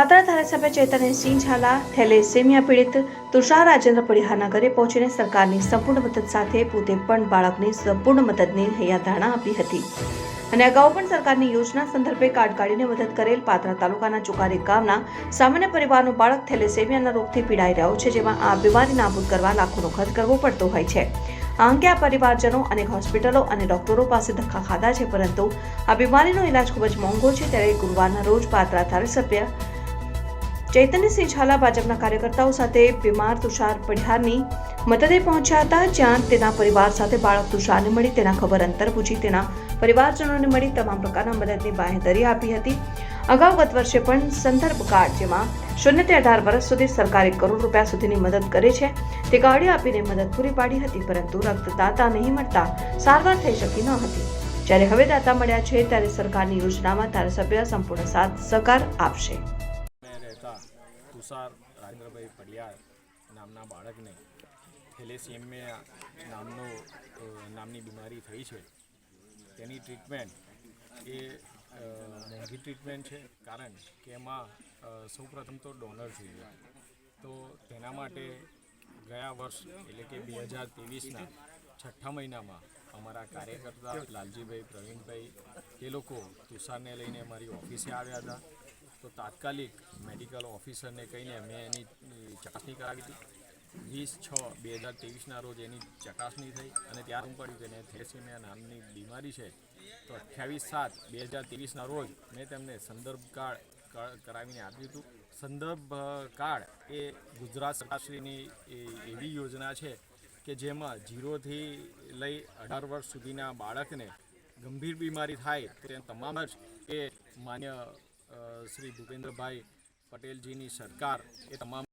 પાતળા ધારાસભ્ય ચૈતન્યસિંહ ઝાલા થેલેસેમિયા પીડિત તુષાર રાજેન્દ્ર પડિહારના ઘરે પહોંચીને સરકારની સંપૂર્ણ મદદ સાથે પોતે પણ બાળકની સંપૂર્ણ મદદની હૈયાધારણા આપી હતી અને અગાઉ પણ સરકારની યોજના સંદર્ભે કાર્ડ કાઢીને મદદ કરેલ પાતળા તાલુકાના ચુકારી ગામના સામાન્ય પરિવારનું બાળક થેલેસેમિયાના રોગથી પીડાઈ રહ્યો છે, જેમાં આ બીમારી નાબૂદ કરવા લાખોનો ખર્ચ કરવો પડતો હોય છે। આ અંગે આ પરિવારજનો અનેક હોસ્પિટલો અને ડોક્ટરો પાસે ધક્કા ખાધા છે, પરંતુ આ બીમારીનો ઇલાજ ખૂબ જ મોંઘો છે। ત્યારે ગુરુવારના રોજ પાતળા ધારાસભ્ય ચૈતન્યસિંહ ઝાલા ભાજપના કાર્યકર્તાઓ સાથે બીમાર તુષાર પડિહારની મદદે પહોંચ્યા હતા, જ્યાં તેના પરિવાર સાથે બાળક તુષારને મળી તેના ખબર અંતર પૂછી તેના પરિવારજનોને મળી તમામ પ્રકારના મદદની બાંહેધરી આપી હતી। અગાઉ ગત વર્ષે પણ સંદર્ભ કાર્ડ, જેમાં 0 થી 18 વર્ષ સુધી સરકાર 1 કરોડ રૂપિયા સુધીની મદદ કરે છે, તે કાર્ડ આપીને મદદ પૂરી પાડી હતી, પરંતુ રક્તદાતા નહીં મળતા સારવાર થઈ શકી ન હતી। જ્યારે હવે દાતા મળ્યા છે, ત્યારે સરકારની યોજનામાં ધારાસભ્ય સંપૂર્ણ સાથ સહકાર આપશે। तुषार राजेंद्रभाई पडियार नामना बाळकने थेलेसेमिया नामनी बीमारी थई छे। तेनी ट्रीटमेंट ए मोंघी ट्रीटमेंट है, कारण के एमां सौ प्रथम तो डोनर जोईए। तो तेना माटे गया वर्ष एटले के 2023 छठ्ठा महीना में अमरा कार्यकर्ता लालजीभाई प्रवीणभाई ए लोग तुषार ने लईने अमारी ऑफिसे आव्या हता। तो तात्कालिक मेडिकल ऑफिसर ने कहीने मैं एनी चकासणी करावी थी। 20/6/2023 रोज एनी चकासणी थई अने त्यार पड्युं के थेलेसेमिया नामनी बीमारी है। तो 28/7/2023 रोज मैं तेमने संदर्भ कार्ड करावीने आप्युं हतुं। संदर्भ कार्ड ए गुजरात सरकारश्रीनी एवी योजना है कि जेमां 0 थी लई 18 वर्ष सुधीना बाळकने गंभीर बीमारी थाय तो तमाम ज ए मान्य श्री भूपेन्द्रभाई पटेल जी सरकार ए तमाम